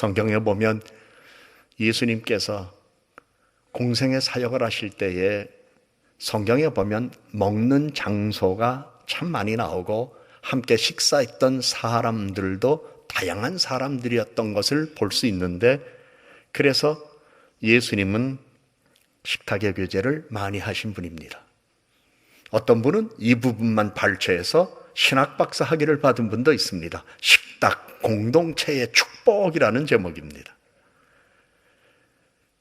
성경에 보면 예수님께서 공생의 사역을 하실 때에 성경에 보면 먹는 장소가 참 많이 나오고 함께 식사했던 사람들도 다양한 사람들이었던 것을 볼 수 있는데, 그래서 예수님은 식탁의 교제를 많이 하신 분입니다. 어떤 분은 이 부분만 발췌해서 신학박사 학위를 받은 분도 있습니다. 식탁 공동체의 축복이라는 제목입니다.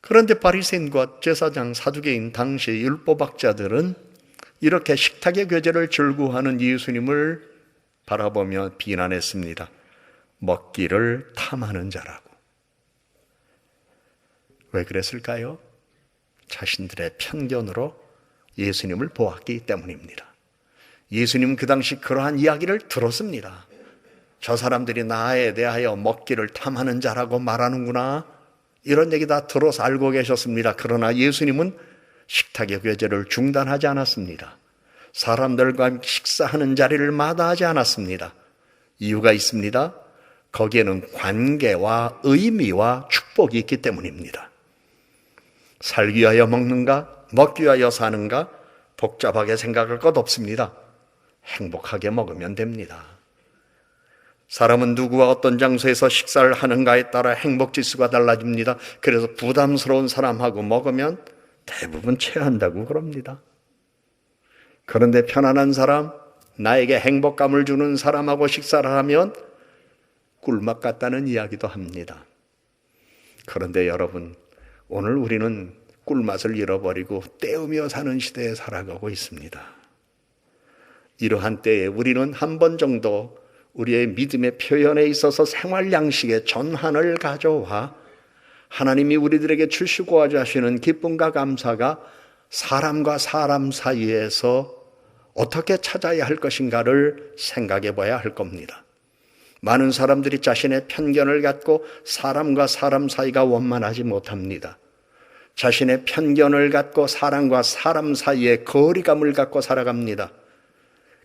그런데 바리새인과 제사장, 사두개인 당시 율법학자들은 이렇게 식탁의 교제를 즐거워하는 예수님을 바라보며 비난했습니다. 먹기를 탐하는 자라고. 왜 그랬을까요? 자신들의 편견으로 예수님을 보았기 때문입니다. 예수님은 그 당시 그러한 이야기를 들었습니다. 저 사람들이 나에 대하여 먹기를 탐하는 자라고 말하는구나, 이런 얘기 다 들어서 알고 계셨습니다. 그러나 예수님은 식탁의 교제를 중단하지 않았습니다. 사람들과 식사하는 자리를 마다하지 않았습니다. 이유가 있습니다. 거기에는 관계와 의미와 축복이 있기 때문입니다. 살기 위하여 먹는가, 먹기 위하여 사는가, 복잡하게 생각할 것 없습니다. 행복하게 먹으면 됩니다. 사람은 누구와 어떤 장소에서 식사를 하는가에 따라 행복지수가 달라집니다. 그래서 부담스러운 사람하고 먹으면 대부분 체한다고 그럽니다. 그런데 편안한 사람, 나에게 행복감을 주는 사람하고 식사를 하면 꿀맛 같다는 이야기도 합니다. 그런데 여러분, 오늘 우리는 꿀맛을 잃어버리고 때우며 사는 시대에 살아가고 있습니다. 이러한 때에 우리는 한 번 정도 우리의 믿음의 표현에 있어서 생활 양식의 전환을 가져와 하나님이 우리들에게 주시고 하시는 기쁨과 감사가 사람과 사람 사이에서 어떻게 찾아야 할 것인가를 생각해 봐야 할 겁니다. 많은 사람들이 자신의 편견을 갖고 사람과 사람 사이가 원만하지 못합니다. 자신의 편견을 갖고 사람과 사람 사이에 거리감을 갖고 살아갑니다.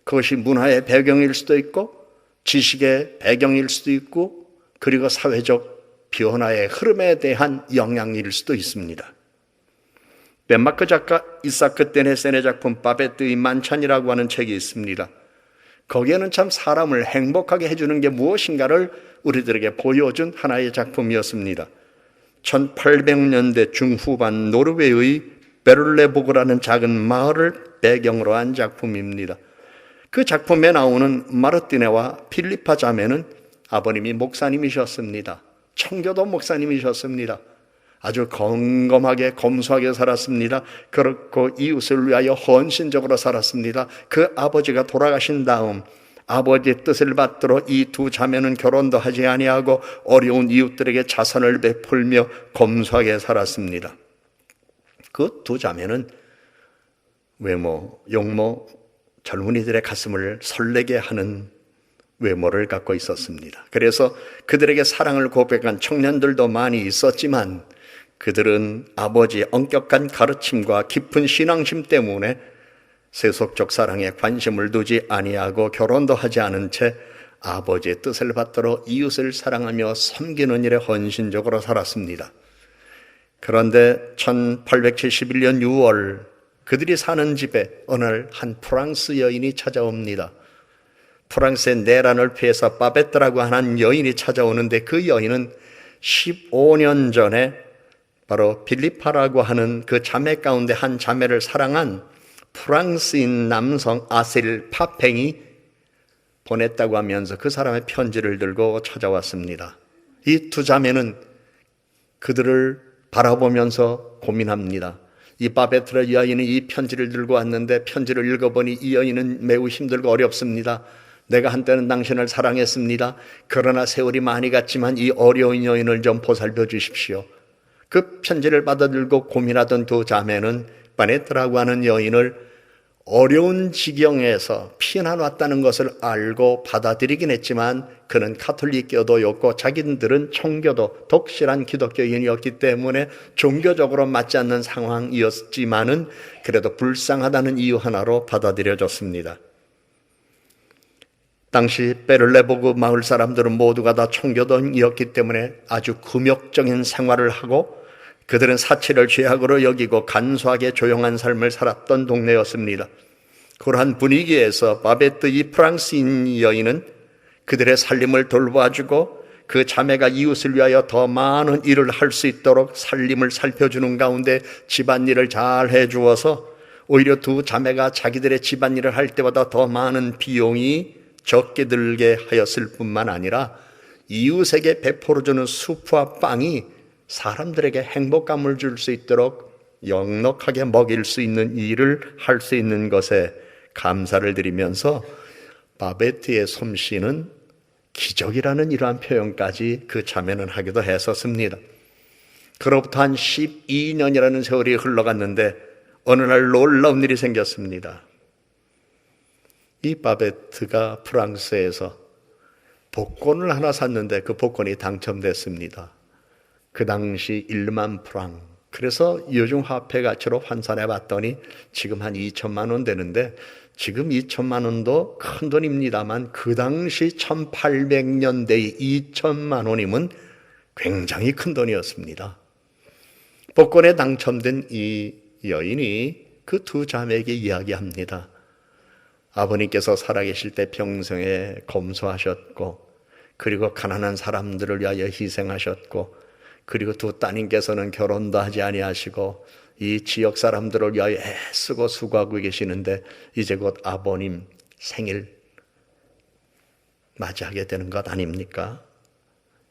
그것이 문화의 배경일 수도 있고 지식의 배경일 수도 있고, 그리고 사회적 변화의 흐름에 대한 영향일 수도 있습니다. 덴마크 작가 이사크 떼네센의 작품 바베트의 만찬이라고 하는 책이 있습니다. 거기에는 참 사람을 행복하게 해주는 게 무엇인가를 우리들에게 보여준 하나의 작품이었습니다. 1800년대 중후반 노르웨이의 베를레보그라는 작은 마을을 배경으로 한 작품입니다. 그 작품에 나오는 마르티네와 필리파 자매는 아버님이 목사님이셨습니다. 청교도 목사님이셨습니다. 아주 건검하게 검소하게 살았습니다. 그렇고 이웃을 위하여 헌신적으로 살았습니다. 그 아버지가 돌아가신 다음 아버지의 뜻을 받들어 이 두 자매는 결혼도 하지 아니하고 어려운 이웃들에게 자선을 베풀며 검소하게 살았습니다. 그 두 자매는 외모, 용모, 젊은이들의 가슴을 설레게 하는 외모를 갖고 있었습니다. 그래서 그들에게 사랑을 고백한 청년들도 많이 있었지만 그들은 아버지의 엄격한 가르침과 깊은 신앙심 때문에 세속적 사랑에 관심을 두지 아니하고 결혼도 하지 않은 채 아버지의 뜻을 받들어 이웃을 사랑하며 섬기는 일에 헌신적으로 살았습니다. 그런데 1871년 6월 그들이 사는 집에 어느 날 한 프랑스 여인이 찾아옵니다. 프랑스의 내란을 피해서 바베트라고 하는 여인이 찾아오는데 그 여인은 15년 전에 바로 필리파라고 하는 그 자매 가운데 한 자매를 사랑한 프랑스인 남성 아셀 파팽이 보냈다고 하면서 그 사람의 편지를 들고 찾아왔습니다. 이 두 자매는 그들을 바라보면서 고민합니다. 이 바베트라 여인이 이 편지를 들고 왔는데 편지를 읽어보니 이 여인은 매우 힘들고 어렵습니다. 내가 한때는 당신을 사랑했습니다. 그러나 세월이 많이 갔지만 이 어려운 여인을 좀 보살펴 주십시오. 그 편지를 받아들고 고민하던 두 자매는 바네트라고 하는 여인을 어려운 지경에서 피난 왔다는 것을 알고 받아들이긴 했지만 그는 카톨릭교도였고 자기들은 청교도 독실한 기독교인이었기 때문에 종교적으로 맞지 않는 상황이었지만은 그래도 불쌍하다는 이유 하나로 받아들여졌습니다. 당시 베를레보그 마을 사람들은 모두가 다 청교도이었기 때문에 아주 금욕적인 생활을 하고 그들은 사치를 죄악으로 여기고 간소하게 조용한 삶을 살았던 동네였습니다. 그러한 분위기에서 바베트 이 프랑스인 여인은 그들의 살림을 돌봐주고 그 자매가 이웃을 위하여 더 많은 일을 할 수 있도록 살림을 살펴주는 가운데 집안일을 잘 해주어서 오히려 두 자매가 자기들의 집안일을 할 때보다 더 많은 비용이 적게 들게 하였을 뿐만 아니라 이웃에게 베풀어주는 수프와 빵이 사람들에게 행복감을 줄 수 있도록 넉넉하게 먹일 수 있는 일을 할 수 있는 것에 감사를 드리면서 바베트의 솜씨는 기적이라는 이러한 표현까지 그 자매는 하기도 했었습니다. 그로부터 한 12년이라는 세월이 흘러갔는데 어느 날 놀라운 일이 생겼습니다. 이 바베트가 프랑스에서 복권을 하나 샀는데 그 복권이 당첨됐습니다. 그 당시 1만 프랑, 그래서 요즘 화폐 가치로 환산해 봤더니 지금 한 2천만 원 되는데, 지금 2천만 원도 큰 돈입니다만 그 당시 1800년대의 2천만 원이면 굉장히 큰 돈이었습니다. 복권에 당첨된 이 여인이 그 두 자매에게 이야기합니다. 아버님께서 살아계실 때 평생에 검소하셨고, 그리고 가난한 사람들을 위하여 희생하셨고, 그리고 두 따님께서는 결혼도 하지 아니하시고 이 지역 사람들을 위하여 애쓰고 수고하고 계시는데 이제 곧 아버님 생일 맞이하게 되는 것 아닙니까?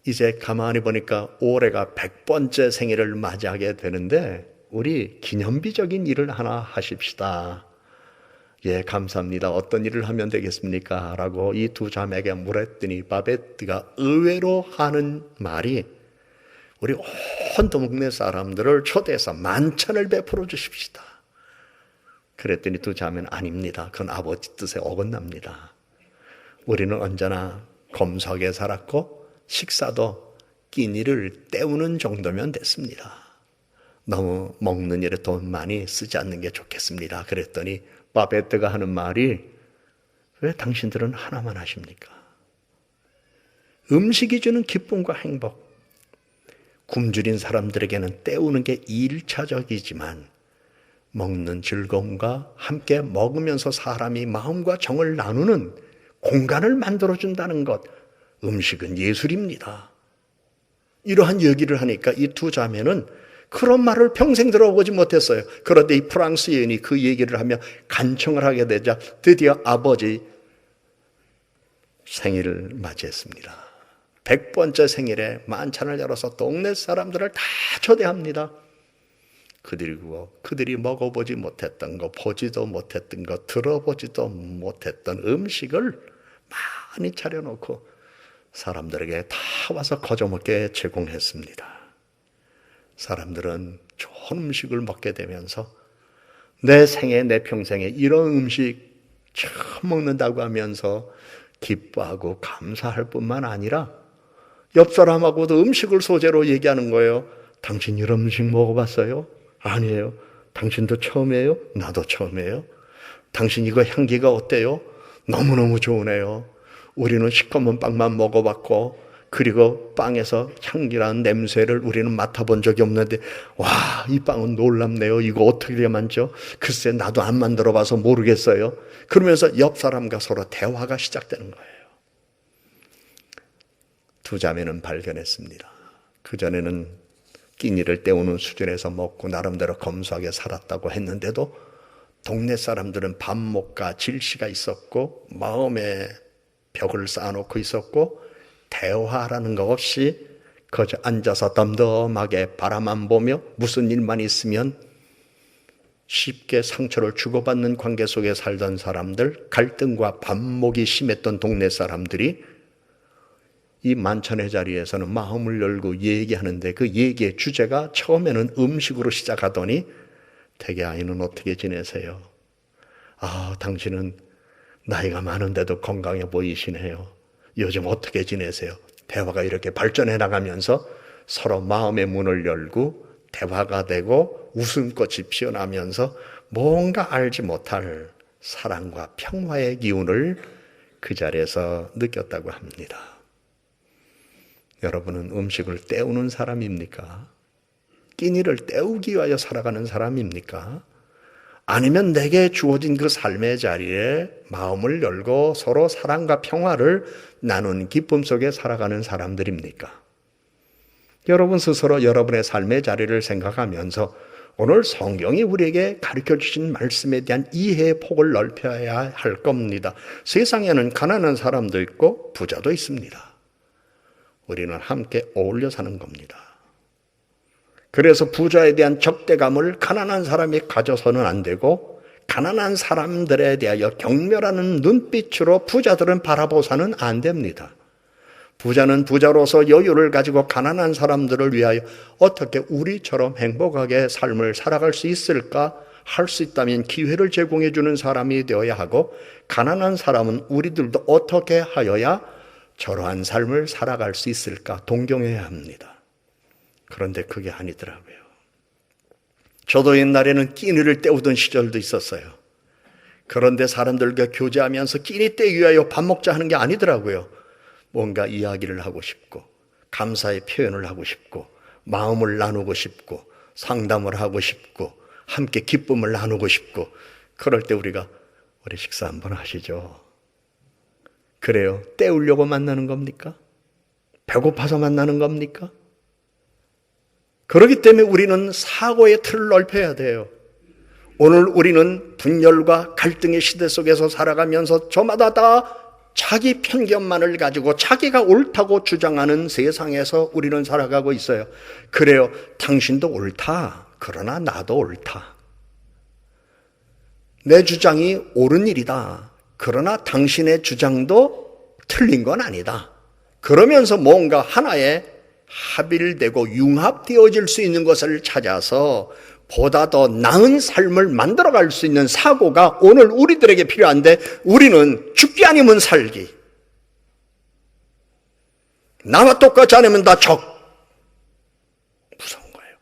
이제 가만히 보니까 올해가 100번째 생일을 맞이하게 되는데 우리 기념비적인 일을 하나 하십시다. 예, 감사합니다. 어떤 일을 하면 되겠습니까? 라고 이 두 자매에게 물었더니 바베트가 의외로 하는 말이 우리 온 동네 사람들을 초대해서 만찬을 베풀어 주십시다. 그랬더니 두 자매는 아닙니다. 그건 아버지 뜻에 어긋납니다. 우리는 언제나 검소하게 살았고 식사도 끼니를 때우는 정도면 됐습니다. 너무 먹는 일에 돈 많이 쓰지 않는 게 좋겠습니다. 그랬더니 바베트가 하는 말이 왜 당신들은 하나만 하십니까? 음식이 주는 기쁨과 행복, 굶주린 사람들에게는 때우는 게 1차적이지만 먹는 즐거움과 함께 먹으면서 사람이 마음과 정을 나누는 공간을 만들어준다는 것, 음식은 예술입니다. 이러한 얘기를 하니까 이 두 자매는 그런 말을 평생 들어보지 못했어요. 그런데 이 프랑스 여인이 그 얘기를 하며 간청을 하게 되자 드디어 아버지 생일을 맞이했습니다. 100번째 생일에 만찬을 열어서 동네 사람들을 다 초대합니다. 그들이 먹어보지 못했던 거, 보지도 못했던 거, 들어보지도 못했던 음식을 많이 차려놓고 사람들에게 다 와서 거저먹게 제공했습니다. 사람들은 좋은 음식을 먹게 되면서 내 생에, 내 평생에 이런 음식 처음 먹는다고 하면서 기뻐하고 감사할 뿐만 아니라 옆 사람하고도 음식을 소재로 얘기하는 거예요. 당신 이런 음식 먹어봤어요? 아니에요. 당신도 처음이에요? 나도 처음이에요. 당신 이거 향기가 어때요? 너무너무 좋으네요. 우리는 시커먼 빵만 먹어봤고 그리고 빵에서 향기라는 냄새를 우리는 맡아본 적이 없는데 와, 이 빵은 놀랍네요. 이거 어떻게 만져? 글쎄 나도 안 만들어봐서 모르겠어요. 그러면서 옆 사람과 서로 대화가 시작되는 거예요. 두 자매는 발견했습니다. 그전에는 끼니를 때우는 수준에서 먹고 나름대로 검소하게 살았다고 했는데도 동네 사람들은 반목과 질시가 있었고 마음에 벽을 쌓아놓고 있었고 대화라는 것 없이 거저 앉아서 덤덤하게 바라만 보며 무슨 일만 있으면 쉽게 상처를 주고받는 관계 속에 살던 사람들, 갈등과 반목이 심했던 동네 사람들이 이 만찬의 자리에서는 마음을 열고 얘기하는데 그 얘기의 주제가 처음에는 음식으로 시작하더니 대개 아이는 어떻게 지내세요? 아, 당신은 나이가 많은데도 건강해 보이시네요. 요즘 어떻게 지내세요? 대화가 이렇게 발전해 나가면서 서로 마음의 문을 열고 대화가 되고 웃음꽃이 피어나면서 뭔가 알지 못할 사랑과 평화의 기운을 그 자리에서 느꼈다고 합니다. 여러분은 음식을 때우는 사람입니까? 끼니를 때우기 위하여 살아가는 사람입니까? 아니면 내게 주어진 그 삶의 자리에 마음을 열고 서로 사랑과 평화를 나눈 기쁨 속에 살아가는 사람들입니까? 여러분 스스로 여러분의 삶의 자리를 생각하면서 오늘 성경이 우리에게 가르쳐 주신 말씀에 대한 이해의 폭을 넓혀야 할 겁니다. 세상에는 가난한 사람도 있고 부자도 있습니다. 우리는 함께 어울려 사는 겁니다. 그래서 부자에 대한 적대감을 가난한 사람이 가져서는 안 되고 가난한 사람들에 대하여 경멸하는 눈빛으로 부자들은 바라보서는 안 됩니다. 부자는 부자로서 여유를 가지고 가난한 사람들을 위하여 어떻게 우리처럼 행복하게 삶을 살아갈 수 있을까? 할 수 있다면 기회를 제공해 주는 사람이 되어야 하고 가난한 사람은 우리들도 어떻게 하여야 저러한 삶을 살아갈 수 있을까? 동경해야 합니다. 그런데 그게 아니더라고요. 저도 옛날에는 끼니를 때우던 시절도 있었어요. 그런데 사람들과 교제하면서 끼니 때우기 위하여 밥 먹자 하는 게 아니더라고요. 뭔가 이야기를 하고 싶고 감사의 표현을 하고 싶고 마음을 나누고 싶고 상담을 하고 싶고 함께 기쁨을 나누고 싶고 그럴 때 우리 식사 한번 하시죠. 그래요. 때우려고 만나는 겁니까? 배고파서 만나는 겁니까? 그렇기 때문에 우리는 사고의 틀을 넓혀야 돼요. 오늘 우리는 분열과 갈등의 시대 속에서 살아가면서 저마다 다 자기 편견만을 가지고 자기가 옳다고 주장하는 세상에서 우리는 살아가고 있어요. 그래요. 당신도 옳다. 그러나 나도 옳다. 내 주장이 옳은 일이다. 그러나 당신의 주장도 틀린 건 아니다. 그러면서 뭔가 하나의 합일되고 융합되어질 수 있는 것을 찾아서 보다 더 나은 삶을 만들어갈 수 있는 사고가 오늘 우리들에게 필요한데 우리는 죽기 아니면 살기. 나와 똑같지 않으면 다 적. 무서운 거예요.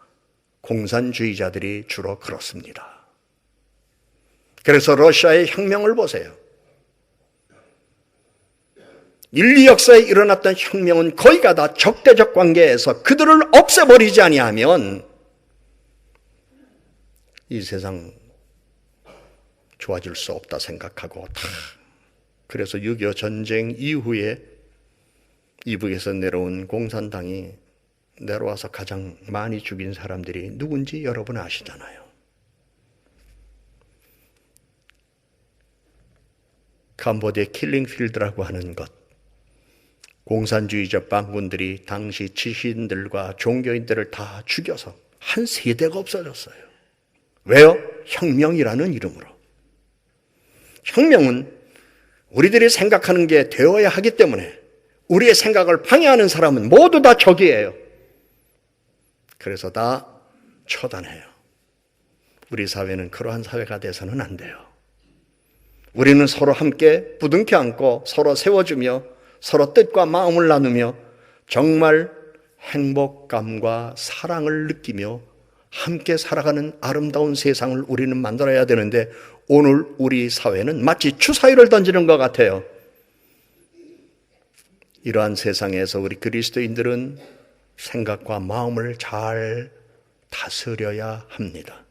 공산주의자들이 주로 그렇습니다. 그래서 러시아의 혁명을 보세요. 인류 역사에 일어났던 혁명은 거의가 다 적대적 관계에서 그들을 없애버리지 아니하면 이 세상 좋아질 수 없다 생각하고 그래서 6.25 전쟁 이후에 이북에서 내려온 공산당이 내려와서 가장 많이 죽인 사람들이 누군지 여러분 아시잖아요. 캄보디아 킬링필드라고 하는 것. 공산주의적 반군들이 당시 지신들과 종교인들을 다 죽여서 한 세대가 없어졌어요. 왜요? 혁명이라는 이름으로. 혁명은 우리들이 생각하는 게 되어야 하기 때문에 우리의 생각을 방해하는 사람은 모두 다 적이에요. 그래서 다 처단해요. 우리 사회는 그러한 사회가 돼서는 안 돼요. 우리는 서로 함께 부둥켜 안고 서로 세워주며 서로 뜻과 마음을 나누며 정말 행복감과 사랑을 느끼며 함께 살아가는 아름다운 세상을 우리는 만들어야 되는데 오늘 우리 사회는 마치 주사위를 던지는 것 같아요. 이러한 세상에서 우리 그리스도인들은 생각과 마음을 잘 다스려야 합니다.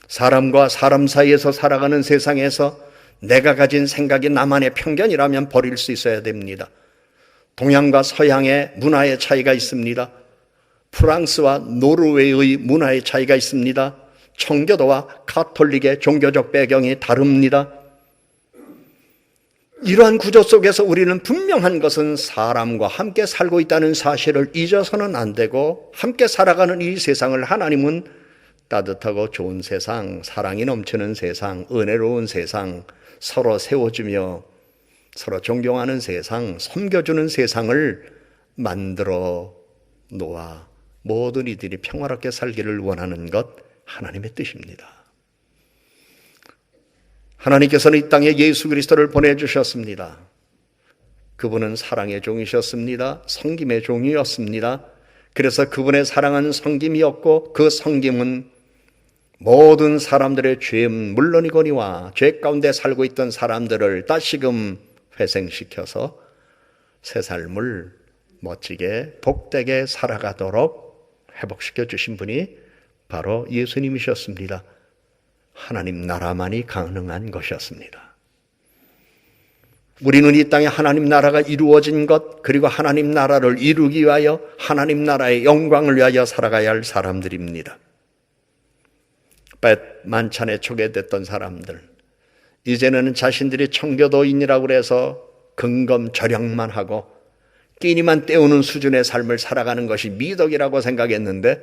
사람과 사람 사이에서 살아가는 세상에서 내가 가진 생각이 나만의 편견이라면 버릴 수 있어야 됩니다. 동양과 서양의 문화의 차이가 있습니다. 프랑스와 노르웨이의 문화의 차이가 있습니다. 청교도와 가톨릭의 종교적 배경이 다릅니다. 이러한 구조 속에서 우리는 분명한 것은 사람과 함께 살고 있다는 사실을 잊어서는 안 되고 함께 살아가는 이 세상을 하나님은 따뜻하고 좋은 세상, 사랑이 넘치는 세상, 은혜로운 세상, 서로 세워주며 서로 존경하는 세상, 섬겨주는 세상을 만들어 놓아 모든 이들이 평화롭게 살기를 원하는 것 하나님의 뜻입니다. 하나님께서는 이 땅에 예수 그리스도를 보내주셨습니다. 그분은 사랑의 종이셨습니다. 섬김의 종이었습니다. 그래서 그분의 사랑은 섬김이었고 그 섬김은 모든 사람들의 죄 물론이거니와 죄 가운데 살고 있던 사람들을 다시금 회생시켜서 새 삶을 멋지게 복되게 살아가도록 회복시켜 주신 분이 바로 예수님이셨습니다. 하나님 나라만이 가능한 것이었습니다. 우리는 이 땅에 하나님 나라가 이루어진 것, 그리고 하나님 나라를 이루기 위하여 하나님 나라의 영광을 위하여 살아가야 할 사람들입니다. 만찬에 초대됐던 사람들, 이제는 자신들이 청교도인이라고 해서 근검절약만 하고 끼니만 때우는 수준의 삶을 살아가는 것이 미덕이라고 생각했는데,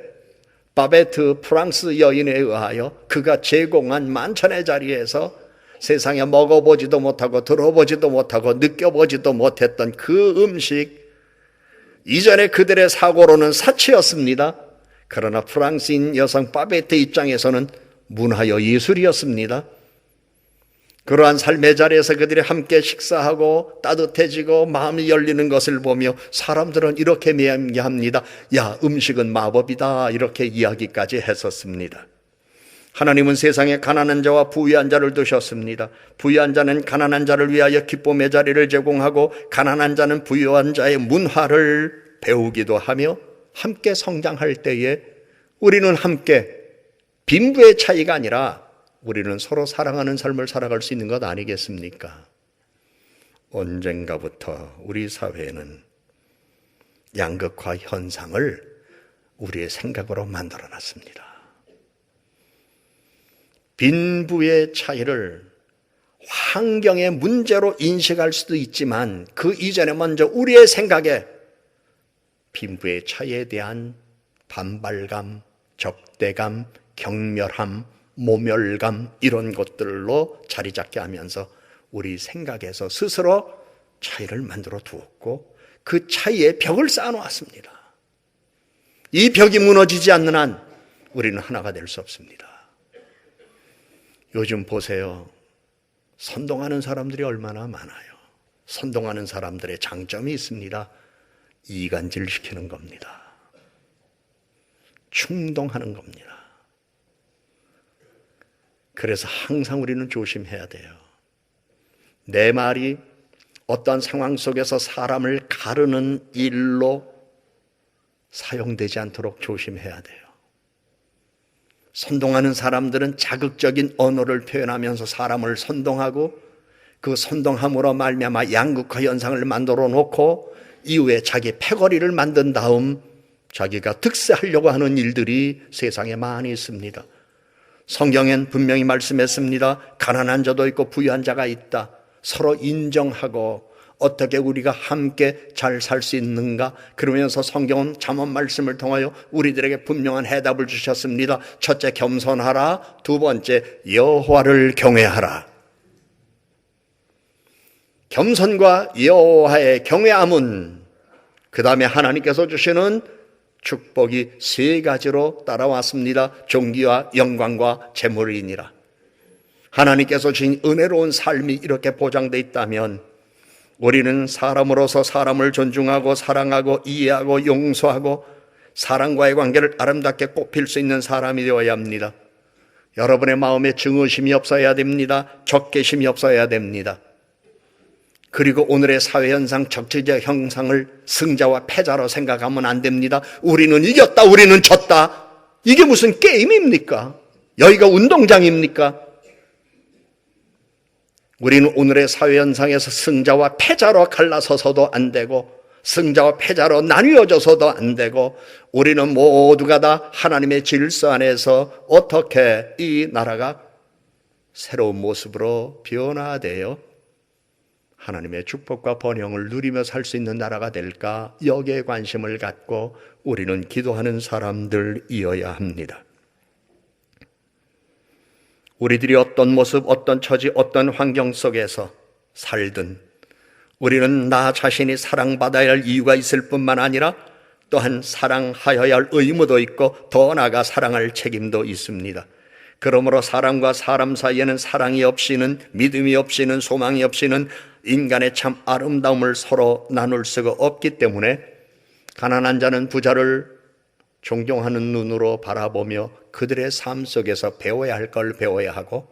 바베트 프랑스 여인에 의하여 그가 제공한 만찬의 자리에서 세상에 먹어보지도 못하고 들어보지도 못하고 느껴보지도 못했던 그 음식, 이전에 그들의 사고로는 사치였습니다. 그러나 프랑스인 여성 바베트 입장에서는 문화여 예술이었습니다. 그러한 삶의 자리에서 그들이 함께 식사하고 따뜻해지고 마음이 열리는 것을 보며 사람들은 이렇게 이야기합니다. 야, 음식은 마법이다, 이렇게 이야기까지 했었습니다. 하나님은 세상에 가난한 자와 부유한 자를 두셨습니다. 부유한 자는 가난한 자를 위하여 기쁨의 자리를 제공하고, 가난한 자는 부유한 자의 문화를 배우기도 하며 함께 성장할 때에 우리는 함께 빈부의 차이가 아니라 우리는 서로 사랑하는 삶을 살아갈 수 있는 것 아니겠습니까? 언젠가부터 우리 사회는 양극화 현상을 우리의 생각으로 만들어놨습니다. 빈부의 차이를 환경의 문제로 인식할 수도 있지만 그 이전에 먼저 우리의 생각에 빈부의 차이에 대한 반발감, 적대감, 경멸함, 모멸감, 이런 것들로 자리 잡게 하면서 우리 생각에서 스스로 차이를 만들어 두었고 그 차이에 벽을 쌓아놓았습니다. 이 벽이 무너지지 않는 한 우리는 하나가 될 수 없습니다. 요즘 보세요. 선동하는 사람들이 얼마나 많아요. 선동하는 사람들의 장점이 있습니다. 이간질 시키는 겁니다. 충동하는 겁니다. 그래서 항상 우리는 조심해야 돼요. 내 말이 어떤 상황 속에서 사람을 가르는 일로 사용되지 않도록 조심해야 돼요. 선동하는 사람들은 자극적인 언어를 표현하면서 사람을 선동하고 그 선동함으로 말미암아 양극화 현상을 만들어 놓고 이후에 자기 패거리를 만든 다음 자기가 득세하려고 하는 일들이 세상에 많이 있습니다. 성경엔 분명히 말씀했습니다. 가난한 자도 있고 부유한 자가 있다. 서로 인정하고 어떻게 우리가 함께 잘 살 수 있는가? 그러면서 성경은 잠언 말씀을 통하여 우리들에게 분명한 해답을 주셨습니다. 첫째, 겸손하라. 두 번째, 여호와를 경외하라. 겸손과 여호와의 경외함은 그 다음에 하나님께서 주시는 축복이 세 가지로 따라왔습니다. 존귀와 영광과 재물이니라. 하나님께서 주신 은혜로운 삶이 이렇게 보장되어 있다면 우리는 사람으로서 사람을 존중하고 사랑하고 이해하고 용서하고 사람과의 관계를 아름답게 꽃필 수 있는 사람이 되어야 합니다. 여러분의 마음에 증오심이 없어야 됩니다. 적개심이 없어야 됩니다. 그리고 오늘의 사회현상, 적체적 형상을 승자와 패자로 생각하면 안 됩니다. 우리는 이겼다, 우리는 졌다. 이게 무슨 게임입니까? 여기가 운동장입니까? 우리는 오늘의 사회현상에서 승자와 패자로 갈라서서도 안 되고 승자와 패자로 나뉘어져서도 안 되고 우리는 모두가 다 하나님의 질서 안에서 어떻게 이 나라가 새로운 모습으로 변화되어 하나님의 축복과 번영을 누리며 살 수 있는 나라가 될까? 여기에 관심을 갖고 우리는 기도하는 사람들이어야 합니다. 우리들이 어떤 모습, 어떤 처지, 어떤 환경 속에서 살든 우리는 나 자신이 사랑받아야 할 이유가 있을 뿐만 아니라 또한 사랑하여야 할 의무도 있고 더 나아가 사랑할 책임도 있습니다. 그러므로 사람과 사람 사이에는 사랑이 없이는, 믿음이 없이는, 소망이 없이는 인간의 참 아름다움을 서로 나눌 수가 없기 때문에 가난한 자는 부자를 존경하는 눈으로 바라보며 그들의 삶 속에서 배워야 할 걸 배워야 하고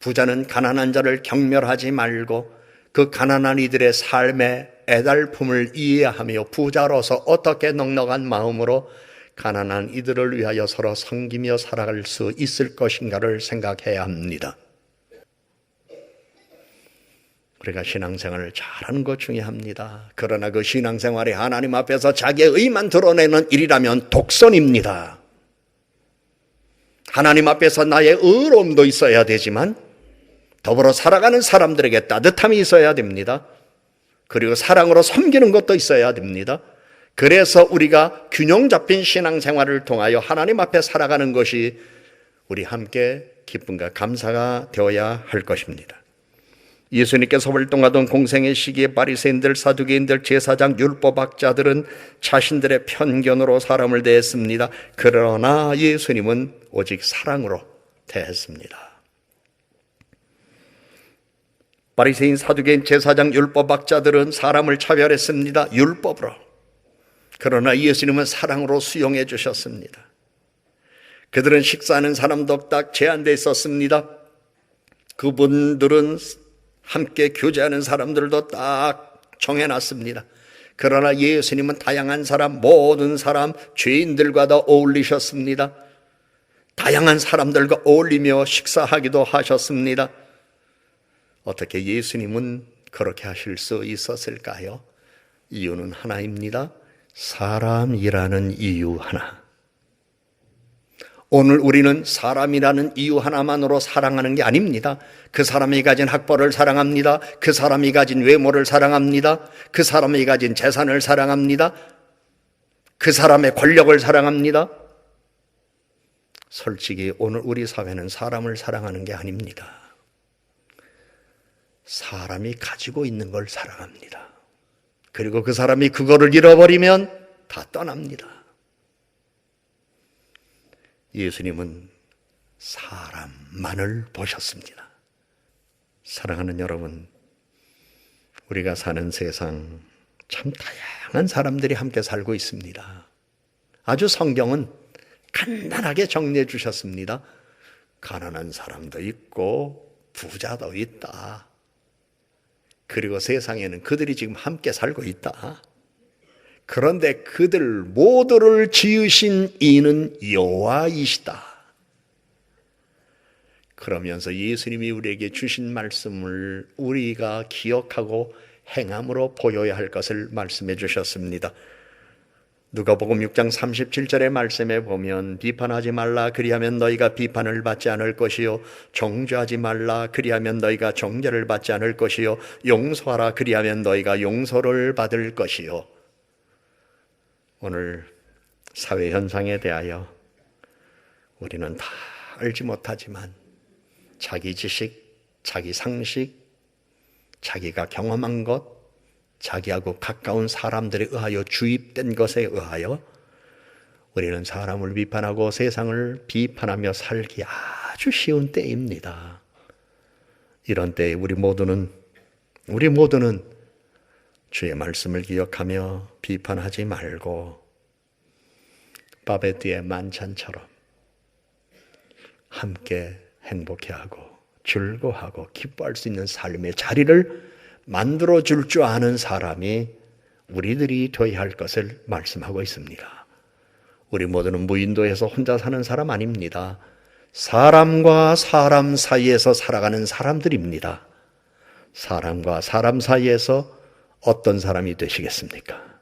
부자는 가난한 자를 경멸하지 말고 그 가난한 이들의 삶의 애달픔을 이해하며 부자로서 어떻게 넉넉한 마음으로 가난한 이들을 위하여 서로 섬기며 살아갈 수 있을 것인가를 생각해야 합니다. 우리가 신앙생활을 잘하는 것 중요합니다. 그러나 그 신앙생활이 하나님 앞에서 자기의 의만 드러내는 일이라면 독선입니다. 하나님 앞에서 나의 의로움도 있어야 되지만 더불어 살아가는 사람들에게 따뜻함이 있어야 됩니다. 그리고 사랑으로 섬기는 것도 있어야 됩니다. 그래서 우리가 균형 잡힌 신앙생활을 통하여 하나님 앞에 살아가는 것이 우리 함께 기쁨과 감사가 되어야 할 것입니다. 예수님께서 활동하던 공생의 시기에 바리새인들, 사두개인들, 제사장, 율법학자들은 자신들의 편견으로 사람을 대했습니다. 그러나 예수님은 오직 사랑으로 대했습니다. 바리새인, 사두개인, 제사장, 율법학자들은 사람을 차별했습니다. 율법으로. 그러나 예수님은 사랑으로 수용해 주셨습니다. 그들은 식사하는 사람도 딱 제한되어 있었습니다. 그분들은 함께 교제하는 사람들도 딱 정해놨습니다. 그러나 예수님은 다양한 사람, 모든 사람, 죄인들과도 어울리셨습니다. 다양한 사람들과 어울리며 식사하기도 하셨습니다. 어떻게 예수님은 그렇게 하실 수 있었을까요? 이유는 하나입니다. 사람이라는 이유 하나. 오늘 우리는 사람이라는 이유 하나만으로 사랑하는 게 아닙니다. 그 사람이 가진 학벌을 사랑합니다. 그 사람이 가진 외모를 사랑합니다. 그 사람이 가진 재산을 사랑합니다. 그 사람의 권력을 사랑합니다. 솔직히 오늘 우리 사회는 사람을 사랑하는 게 아닙니다. 사람이 가지고 있는 걸 사랑합니다. 그리고 그 사람이 그거를 잃어버리면 다 떠납니다. 예수님은 사람만을 보셨습니다. 사랑하는 여러분, 우리가 사는 세상 참 다양한 사람들이 함께 살고 있습니다. 아주 성경은 간단하게 정리해 주셨습니다. 가난한 사람도 있고 부자도 있다. 그리고 세상에는 그들이 지금 함께 살고 있다. 그런데 그들 모두를 지으신 이는 여호와이시다. 그러면서 예수님이 우리에게 주신 말씀을 우리가 기억하고 행함으로 보여야 할 것을 말씀해 주셨습니다. 누가복음 6장 37절의 말씀에 보면 비판하지 말라 그리하면 너희가 비판을 받지 않을 것이요 정죄하지 말라 그리하면 너희가 정죄를 받지 않을 것이요 용서하라 그리하면 너희가 용서를 받을 것이요. 오늘 사회 현상에 대하여 우리는 다 알지 못하지만 자기 지식, 자기 상식, 자기가 경험한 것, 자기하고 가까운 사람들에 의하여 주입된 것에 의하여 우리는 사람을 비판하고 세상을 비판하며 살기 아주 쉬운 때입니다. 이런 때에 우리 모두는 주의 말씀을 기억하며 비판하지 말고 바베드의 만찬처럼 함께 행복해하고 즐거워하고 기뻐할 수 있는 삶의 자리를 만들어줄 줄 아는 사람이 우리들이 되어야 할 것을 말씀하고 있습니다. 우리 모두는 무인도에서 혼자 사는 사람 아닙니다. 사람과 사람 사이에서 살아가는 사람들입니다. 사람과 사람 사이에서 어떤 사람이 되시겠습니까?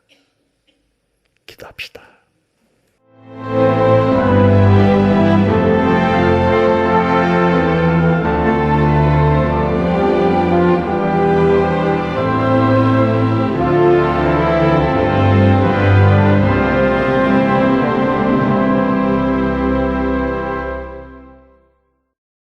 기도합시다.